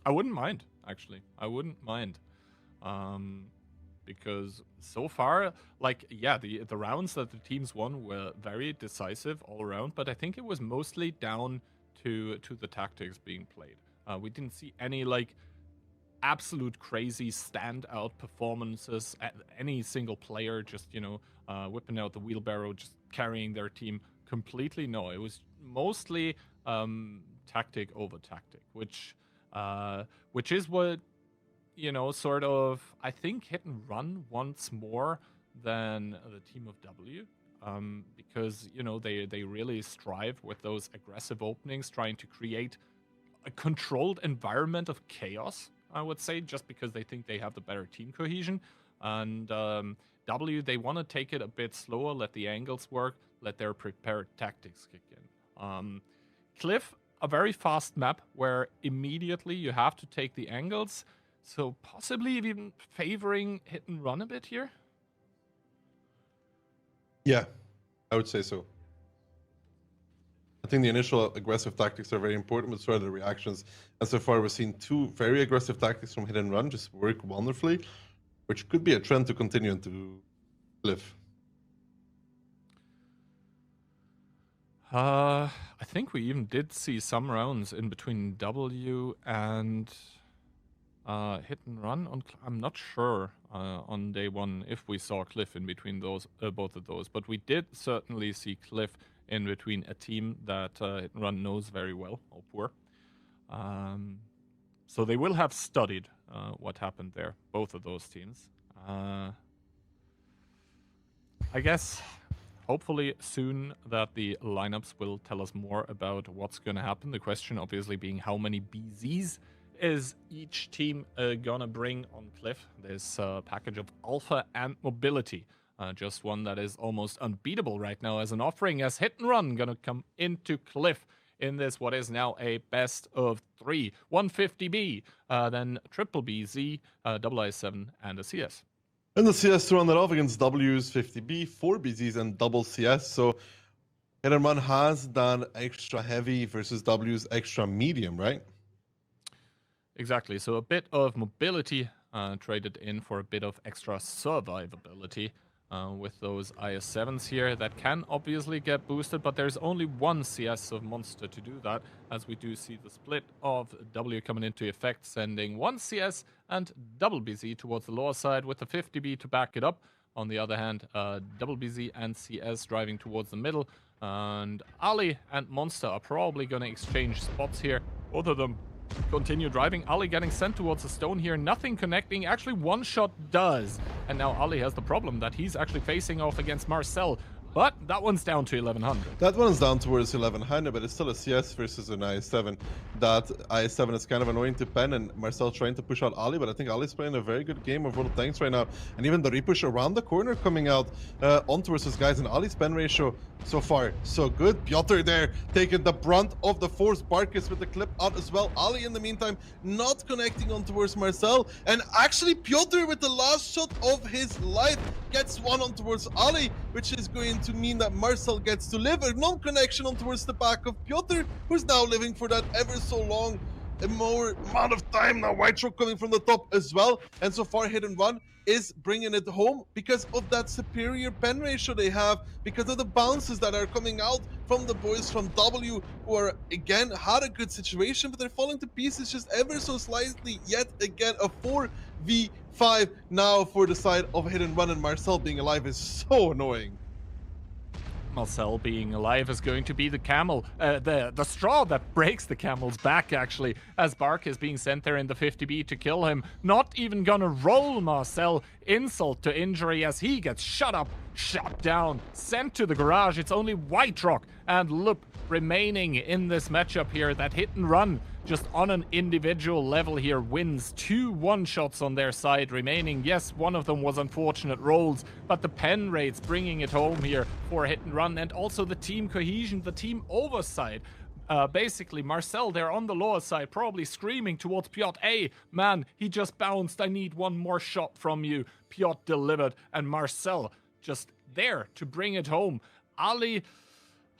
I wouldn't mind, actually. I wouldn't mind. Because so far, the rounds that the teams won were very decisive all around, but I think it was mostly down to the tactics being played. We didn't see any, absolute crazy standout performances. Any single player just, whipping out the wheelbarrow, just carrying their team completely. No, it was mostly tactic over tactic, which is what, sort of, I think Hit and Run once more than the team of W. Because, they really strive with those aggressive openings, trying to create a controlled environment of chaos, I would say, just because they think they have the better team cohesion. And W, they want to take it a bit slower, let the angles work, let their prepared tactics kick in. Cliff, a very fast map where immediately you have to take the angles. So possibly even favoring hit and run a bit here. Yeah, I would say so. I think the initial aggressive tactics are very important, but so are the reactions. And so far, we've seen 2 very aggressive tactics from hit and run just work wonderfully, which could be a trend to continue into Cliff. I think we even did see some rounds in between W and hit and run. I'm not sure on day 1 if we saw Cliff in between those both of those, but we did certainly see Cliff in between a team that hit and run knows very well, Opur. So they will have studied what happened there, both of those teams. I guess hopefully soon that the lineups will tell us more about what's going to happen. The question obviously being how many BZs is each team gonna bring on Cliff. This package of Alpha and Mobility. Just one that is almost unbeatable right now as an offering, as Hit and Run gonna come into Cliff in this what is now a best of 3. 150B, then Triple BZ, double IS7, and a CS. And the CS to run that off against W's 50B, 4 BZs, and double CS. So Hit and Run has done extra heavy versus W's extra medium, right? Exactly. So a bit of mobility traded in for a bit of extra survivability with those IS7s here that can obviously get boosted, but there's only one CS of Monster to do that, as we do see the split of W coming into effect, sending one CS and double BZ towards the lower side with the 50B to back it up. On the other hand, double BZ and CS driving towards the middle, and Ali and Monster are probably going to exchange spots here. Both of them continue driving. Ali getting sent towards the stone here. Nothing connecting. Actually, one shot does. And now Ali has the problem that he's actually facing off against Marcel. But that one's down to 1100. That one's down towards 1100, but it's still a CS versus an IS7. That IS7 is kind of annoying to pen, and Marcel trying to push out Ali, but I think Ali's playing a very good game of World of Tanks right now. And even the repush around the corner coming out on towards his guys, and Ali's pen ratio so far so good. Piotr there taking the brunt of the force. Barkis with the clip out as well. Ali in the meantime not connecting on towards Marcel, and actually Piotr with the last shot of his life gets one on towards Ali, which is going to mean that Marcel gets to live. A non-connection on towards the back of Piotr, who's now living for that ever so long more amount of time. Now White Rock coming from the top as well, and so far Hit and Run is bringing it home because of that superior pen ratio they have, because of the bounces that are coming out from the boys from W, who are again had a good situation, but they're falling to pieces just ever so slightly. Yet again a 4v5 now for the side of Hit and Run, and Marcel being alive is so annoying. Marcel being alive is going to be the camel, the straw that breaks the camel's back, actually, as Bark is being sent there in the 50B to kill him. Not even gonna roll Marcel. Insult to injury as he gets shut up, shot down, sent to the garage. It's only White Rock and Loop remaining in this matchup here. That Hit and Run just on an individual level here wins 2 one-shots on their side remaining. Yes, one of them was unfortunate rolls, but the pen rates bringing it home here for Hit and Run, and also the team cohesion, the team oversight. Basically, Marcel there on the lower side, probably screaming towards Piotr, hey, man, he just bounced, I need one more shot from you. Piotr delivered, and Marcel just there to bring it home. Ali,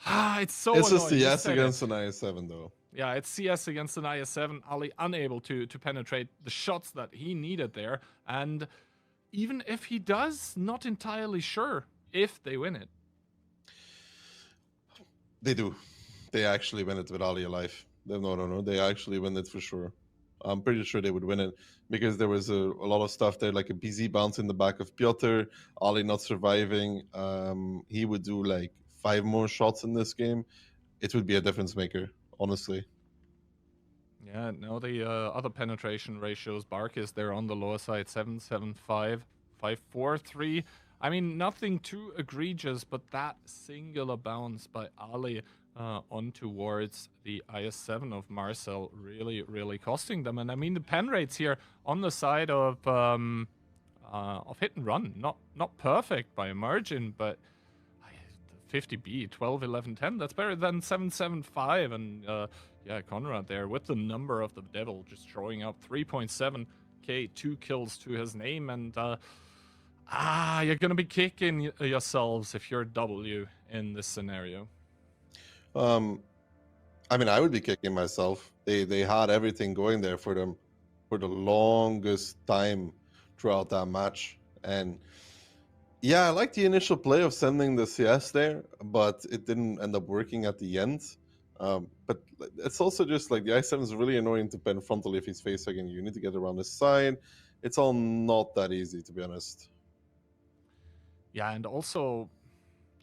it's so It's annoying. just CS against an IS7 though. Yeah, it's CS against an IS7. Ali unable to penetrate the shots that he needed there. And even if he does, not entirely sure if they win it. They do. They actually win it with Ali alive. No. They actually win it for sure. I'm pretty sure they would win it because there was a lot of stuff there, like a BZ bounce in the back of Piotr, Ali not surviving. He would do like 5 more shots in this game. It would be a difference maker, honestly. Yeah, no, the other penetration ratios, Bark is there on the lower side, 775, 543. I mean, nothing too egregious, but that singular bounce by Ali on towards the IS7 of Marcel really, really costing them. And I mean, the pen rates here on the side of Hit and Run, not perfect by a margin, but 50B, 12, 11, 10, that's better than 775 and Yeah, Conrad there with the number of the devil just showing up 3.7k, 2 kills to his name, and you're gonna be kicking yourselves if you're W in this scenario. I mean, I would be kicking myself. They had everything going there for them for the longest time throughout that match. And yeah, I like the initial play of sending the CS there, but it didn't end up working at the end. But it's also just like the i7 is really annoying to pen frontally if he's facing you. You need to get around his side. It's all not that easy, to be honest. Yeah, and also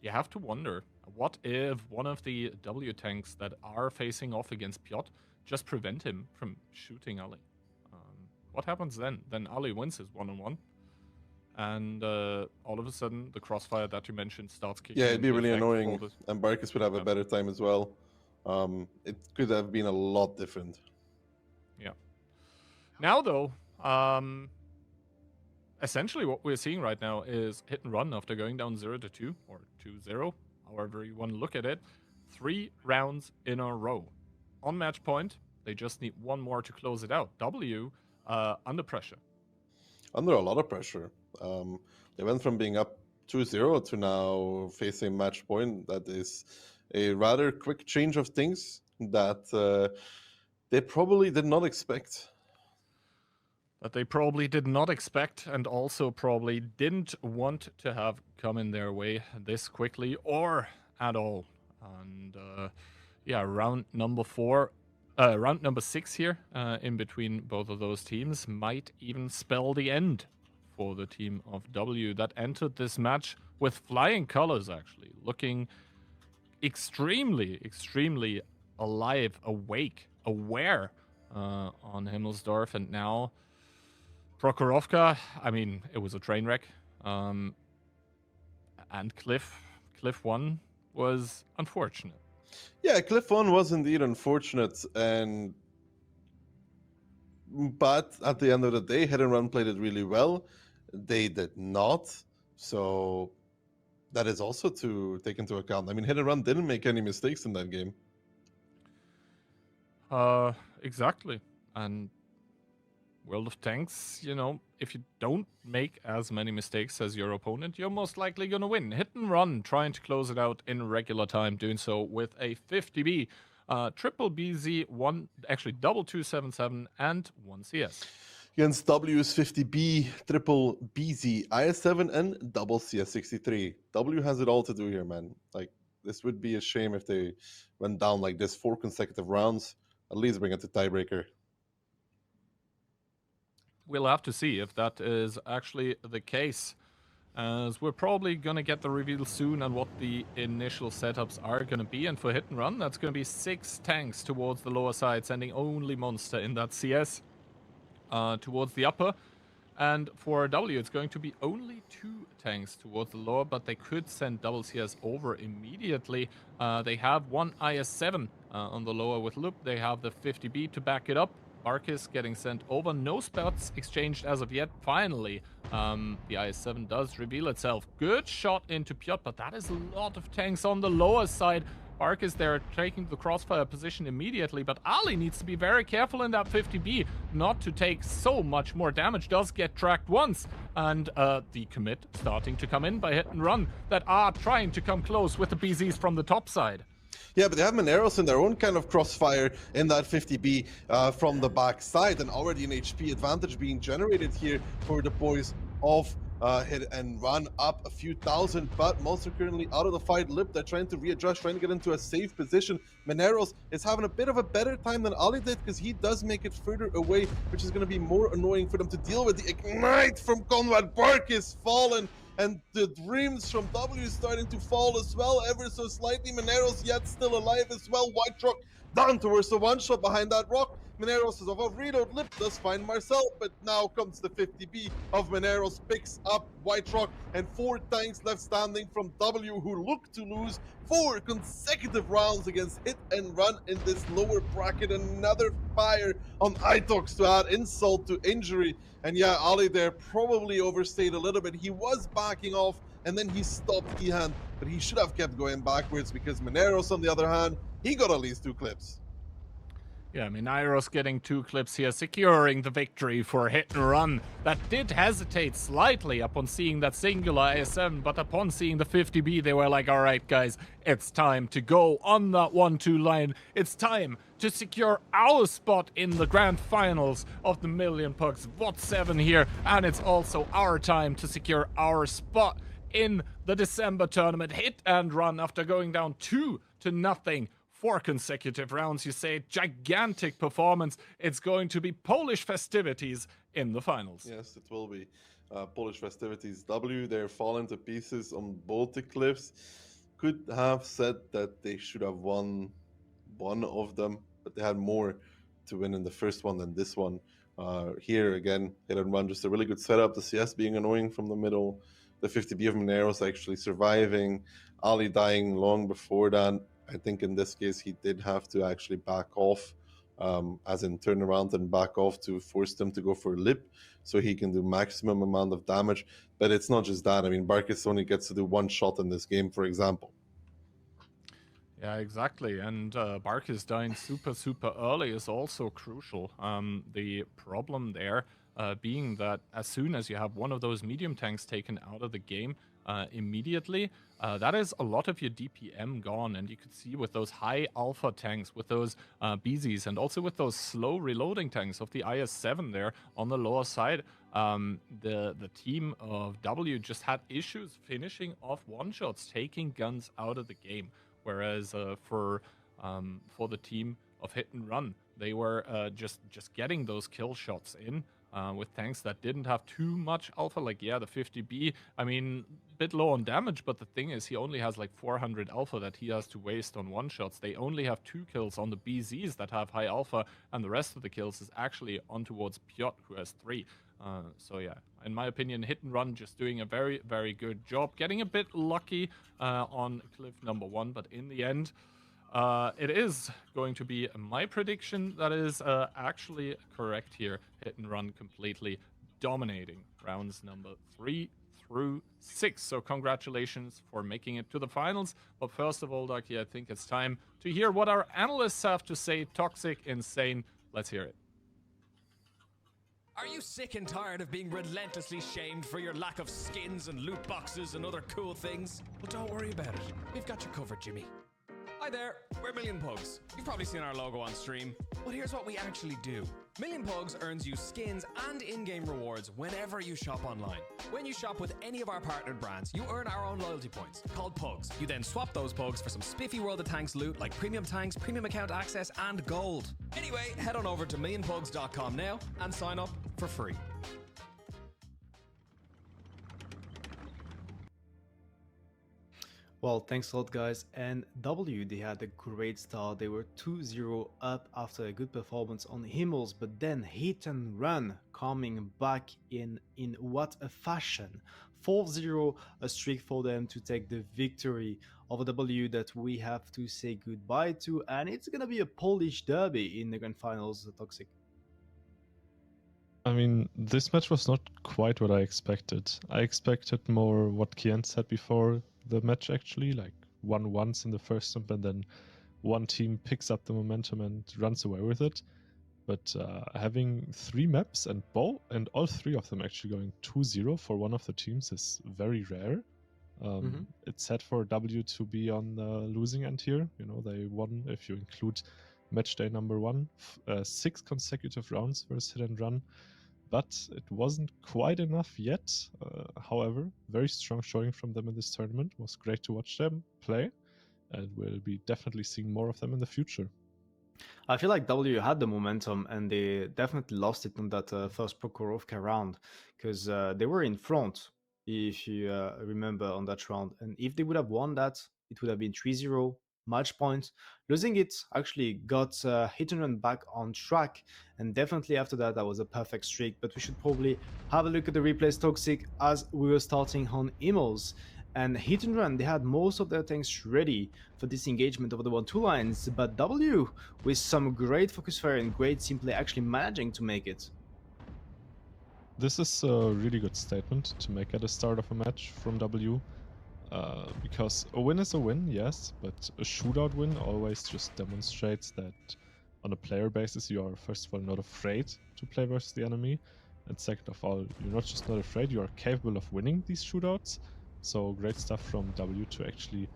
you have to wonder, what if one of the W tanks that are facing off against Piotr just prevent him from shooting Ali? What happens then? Then Ali wins his one-on-one, and all of a sudden the crossfire that you mentioned starts kicking. Yeah, it'd be into really effect for annoying, the- and Barkus would have a better time as well. It could have been a lot different. Yeah. Now though, essentially what we're seeing right now is hit and run after going down 0-2 or 2-0, however you want to look at it. 3 rounds in a row. On match point, they just need one more to close it out. W under pressure. Under a lot of pressure. They went from being up 2-0 to now facing match point. That is a rather quick change of things that they probably did not expect. That they probably did not expect, and also probably didn't want to have come in their way this quickly or at all. And yeah, round number 6 here, in between both of those teams, might even spell the end for the team of W that entered this match with flying colors, actually, looking extremely, extremely alive, awake, aware on Himmelsdorf, and now Prokhorovka, I mean, it was a train wreck. And Cliff 1 was unfortunate. Yeah, Cliff 1 was indeed unfortunate, but at the end of the day, Hit and Run played it really well. They did not, so that is also to take into account. I mean, Hit and Run didn't make any mistakes in that game. Exactly. And World of Tanks, you know, if you don't make as many mistakes as your opponent, you're most likely going to win. Hit and Run, trying to close it out in regular time, doing so with a 50B, triple BZ, double 277, and 1 CS. Against W's 50B, triple BZ, IS7, and double CS63. W has it all to do here, man. Like, this would be a shame if they went down like this 4 consecutive rounds. At least bring it to tiebreaker. We'll have to see if that is actually the case, as we're probably going to get the reveal soon on what the initial setups are going to be. And for Hit and Run, that's going to be 6 tanks towards the lower side, sending only Monster in that CS towards the upper. And for W, it's going to be only 2 tanks towards the lower, but they could send double CS over immediately. They have 1 IS-7 on the lower with Loop. They have the 50B to back it up. Barkus getting sent over. No spots exchanged as of yet. Finally, the IS-7 does reveal itself. Good shot into Piotr, but that is a lot of tanks on the lower side. Barkus there taking the crossfire position immediately, but Ali needs to be very careful in that 50B not to take so much more damage. Does get tracked once, and the commit starting to come in by Hit and Run that are trying to come close with the BZs from the top side. Yeah, but they have Mineros in their own kind of crossfire in that 50B from the back side, and already an HP advantage being generated here for the boys of Hit and Run, up a few thousand, but Monster currently out of the fight. Lip, they're trying to readjust, trying to get into a safe position. Mineros is having a bit of a better time than Ali did, because he does make it further away, which is going to be more annoying for them to deal with. The Ignite from Conrad Barkus fallen, and the dreams from W starting to fall as well, ever so slightly. Mineros yet still alive as well. White Rock down towards the one-shot behind that rock. Mineros is off of reload. Lip does find Marcel, but now comes the 50B of Mineros, picks up White Rock, and 4 tanks left standing from W, who look to lose 4 consecutive rounds against Hit and Run in this lower bracket. Another fire on Itox to add insult to injury. And yeah, Ali there probably overstayed a little bit. He was backing off, and then he stopped Ihan, but he should have kept going backwards, because Mineros, on the other hand, he got at least 2 clips. Yeah, Minairos getting 2 clips here, securing the victory for Hit and Run. That did hesitate slightly upon seeing that singular AS7, but upon seeing the 50B, they were like, all right, guys, it's time to go on that 1-2 line. It's time to secure our spot in the grand finals of the Million Pucks VOD 7 here, and it's also our time to secure our spot in the December tournament. Hit and Run, after going down 2-0 4 consecutive rounds, you say gigantic performance. It's going to be Polish festivities in the finals. Yes, it will be Polish festivities. W, they're falling to pieces on both the cliffs. Could have said that they should have won one of them, but they had more to win in the first one than this one. Here again, Hit and Run, just a really good setup. The CS being annoying from the middle, the 50B of Mineros actually surviving, Ali dying long before that. I think in this case he did have to actually back off, as in turn around and back off to force them to go for lip so he can do maximum amount of damage. But it's not just that. I mean, Barkis only gets to do one shot in this game, for example. Yeah, exactly. And Barkis dying super early is also crucial. The problem there being that as soon as you have one of those medium tanks taken out of the game, immediately, that is a lot of your DPM gone. And you could see with those high alpha tanks, with those BZs, and also with those slow reloading tanks of the IS-7 there on the lower side, the team of W just had issues finishing off one-shots, taking guns out of the game. Whereas for the team of Hit and Run, they were just getting those kill shots in with tanks that didn't have too much alpha. Like, yeah, the 50B, I mean, bit low on damage, but the thing is he only has like 400 alpha that he has to waste on one-shots. They only have 2 kills on the BZs that have high alpha, and the rest of the kills is actually on towards Piotr, who has 3. So yeah, in my opinion, Hit and Run just doing a very good job, getting a bit lucky on cliff number 1, but in the end, it is going to be my prediction that is actually correct here. Hit and Run completely dominating rounds number 3 through 6. So congratulations for making it to the finals. But first of all, Ducky, I think it's time to hear what our analysts have to say. Toxic, Insane, let's hear it. Are you sick and tired of being relentlessly shamed for your lack of skins and loot boxes and other cool things? Well, don't worry about it. We've got you covered, Jimmy. Hi there, we're Million Pugs. You've probably seen our logo on stream. Well, here's what we actually do. Million Pugs earns you skins and in-game rewards whenever you shop online. When you shop with any of our partnered brands, you earn our own loyalty points, called Pugs. You then swap those Pugs for some spiffy World of Tanks loot like premium tanks, premium account access, and gold. Anyway, head on over to millionpugs.com now and sign up for free. Well, thanks a lot, guys. And W, they had a great start. They were 2-0 up after a good performance on Himmels, but then Hit and Run coming back in what a fashion. 4-0, a streak for them to take the victory over W that we have to say goodbye to. And it's going to be a Polish derby in the grand finals, Toxic. I mean, this match was not quite what I expected. I expected more what Kian said before the match, actually, like 1-1 in the first jump, and then one team picks up the momentum and runs away with it. But having 3 maps and all 3 of them actually going 2-0 for one of the teams is very rare. It's sad for W to be on the losing end here. You know, they won, if you include match day number 1, 6 consecutive rounds versus Hit and Run. But it wasn't quite enough yet. However, very strong showing from them in this tournament. It was great to watch them play, and we'll be definitely seeing more of them in the future. I feel like W had the momentum, and they definitely lost it on that first Prokhorovka round, because they were in front, if you remember, on that round. And if they would have won that, it would have been 3-0. Match point. Losing it actually got Hit and Run back on track, and definitely after that was a perfect streak. But we should probably have a look at the replays, Toxic, as we were starting on Immels. And Hit and Run, they had most of their tanks ready for this engagement over the 1-2 lines, but W, with some great focus fire and great team play, actually managing to make it. This is a really good statement to make at the start of a match from W. Because a win is a win, yes, but a shootout win always just demonstrates that on a player basis, you are first of all not afraid to play versus the enemy, and second of all, you're not just not afraid, you are capable of winning these shootouts. So great stuff from W to actually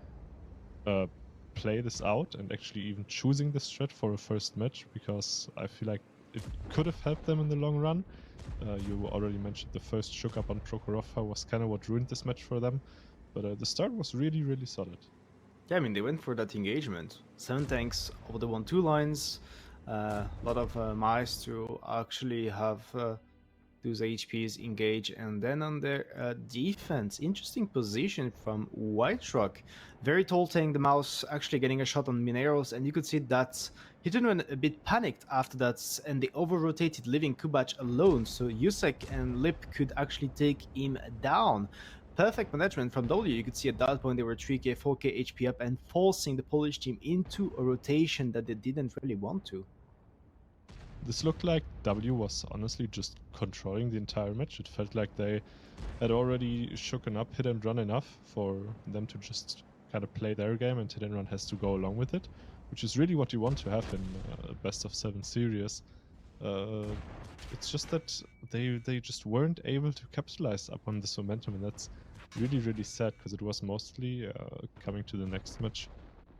play this out and actually even choosing this strat for a first match, because I feel like it could have helped them in the long run. You already mentioned the first shook up on Prokhorovka was kind of what ruined this match for them, but the start was really, really solid. Yeah, I mean, they went for that engagement. 7 tanks over the 1-2 lines, a lot of mice to actually have those HPs engage, and then on their defense, interesting position from Whiterun. Very tall tank, the mouse actually getting a shot on Mineros, and you could see that Hidden a bit panicked after that, and they over-rotated, leaving Kubac alone, so Yusek and Lip could actually take him down. Perfect management from W. You could see at that point they were 3k, 4k HP up and forcing the Polish team into a rotation that they didn't really want to. This looked like W was honestly just controlling the entire match. It felt like they had already shooken up Hit and Run enough for them to just kind of play their game, and Hit and Run has to go along with it, which is really what you want to have in a best of 7 series. It's just that they just weren't able to capitalize upon this momentum, and that's really, really sad, because it was mostly coming to the next match.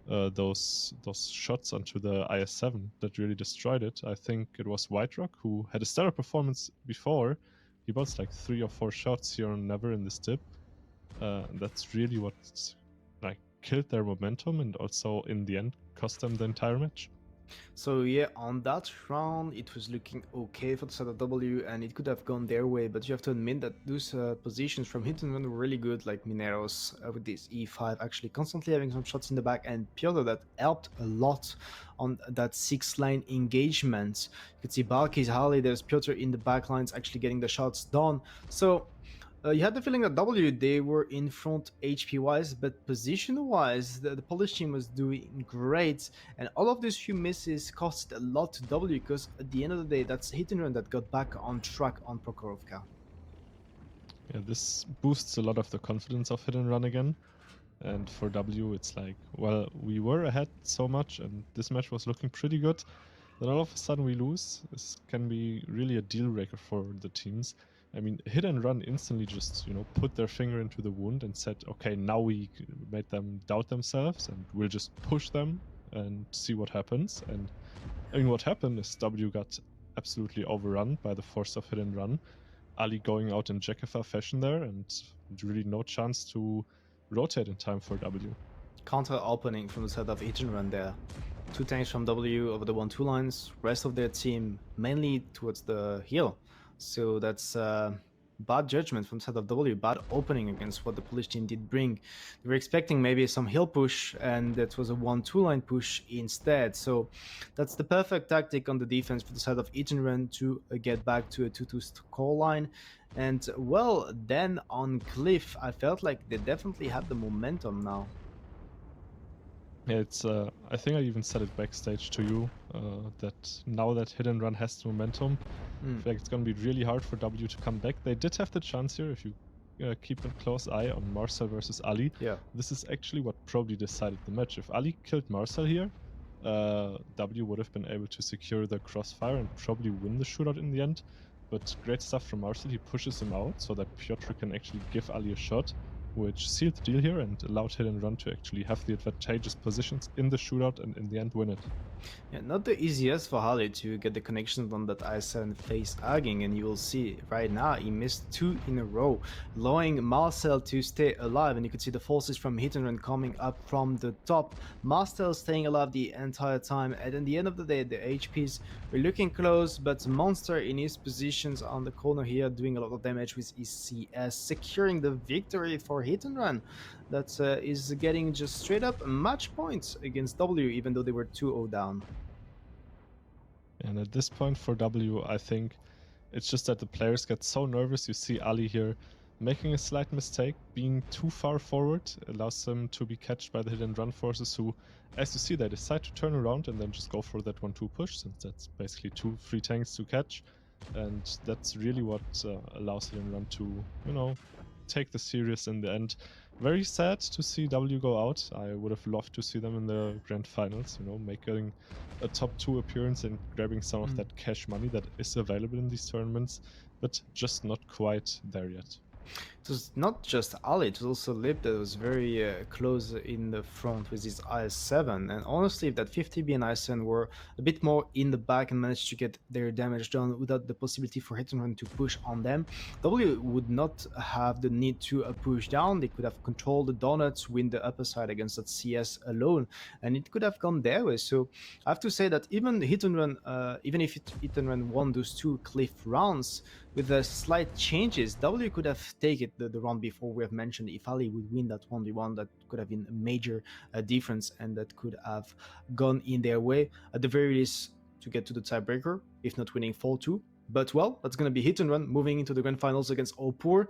Those shots onto the IS-7 that really destroyed it. I think it was Whiterun who had a stellar performance before. He bounced like 3 or 4 shots here and never in this dip. That's really what like killed their momentum, and also in the end cost them the entire match. So yeah, on that round it was looking okay for the side of W, and it could have gone their way, but you have to admit that those positions from Hit and Run were really good, like Mineros with this E5 actually constantly having some shots in the back, and Piotr that helped a lot on that 6-line engagement. You could see Balkis, Harley, there's Piotr in the back lines actually getting the shots done. So you had the feeling that W, they were in front HP-wise, but position-wise, the Polish team was doing great, and all of these few misses costed a lot to W, because at the end of the day, that's Hit and Run that got back on track on Prokhorovka. Yeah, this boosts a lot of the confidence of Hit and Run again, and for W, it's like, well, we were ahead so much, and this match was looking pretty good, then all of a sudden we lose. This can be really a deal-breaker for the teams. I mean, Hit and Run instantly just, put their finger into the wound and said, okay, now we made them doubt themselves and we'll just push them and see what happens. And I mean, what happened is W got absolutely overrun by the force of Hit and Run. Ali going out in Jekifa fashion there, and really no chance to rotate in time for W. Counter opening from the side of Hit and Run there. 2 tanks from W over the 1-2 lines, rest of their team mainly towards the hill. So that's bad judgment from side of W, bad opening against what the Polish team did bring. They were expecting maybe some hill push, and that was a 1-2 line push instead. So that's the perfect tactic on the defense for the side of Hit and Run to get back to a 2-2 score line. And well, then on Cliff, I felt like they definitely had the momentum now. Yeah, it's. I think I even said it backstage to you that now that Hit and Run has the momentum, I feel like it's going to be really hard for W to come back. They did have the chance here if you keep a close eye on Marcel versus Ali. Yeah. This is actually what probably decided the match. If Ali killed Marcel here, W would have been able to secure the crossfire and probably win the shootout in the end. But great stuff from Marcel. He pushes him out so that Piotr can actually give Ali a shot, which sealed the deal here and allowed Hit and Run to actually have the advantageous positions in the shootout and in the end win it. Yeah, not the easiest for Harley to get the connections on that I7 face Aging, and you will see right now he missed 2 in a row, allowing Marcel to stay alive, and you could see the forces from Hit and Run coming up from the top. Marcel staying alive the entire time, and at the end of the day the HPs were looking close, but Monster in his positions on the corner here doing a lot of damage with his CS, securing the victory for Hit and Run. That is getting just straight up match points against W, even though they were 2-0 down. And at this point for W, I think it's just that the players get so nervous. You see Ali here making a slight mistake, being too far forward, allows them to be catched by the Hit and Run forces who, as you see, they decide to turn around and then just go for that 1-2 push, since that's basically 2 free tanks to catch. And that's really what allows Hit and Run to, take the series in the end. Very sad to see W go out. I would have loved to see them in the grand finals, you know, making a top 2 appearance and grabbing some of that cash money that is available in these tournaments, but just not quite there yet. It was not just Ali, it was also Lip that was very close in the front with his IS-7. And honestly, if that 50B and IS-7 were a bit more in the back and managed to get their damage done without the possibility for Hit and Run to push on them, W would not have the need to push down. They could have controlled the donuts, win the upper side against that CS alone, and it could have gone their way. So I have to say that even Hit and Run, even if Hit and Run won those 2 Cliff rounds, with the slight changes, W could have taken the round before we have mentioned. If Ali would win that 1v1, that could have been a major difference, and that could have gone in their way, at the very least, to get to the tiebreaker, if not winning 4-2. But well, that's going to be Hit and Run moving into the grand finals against Opur.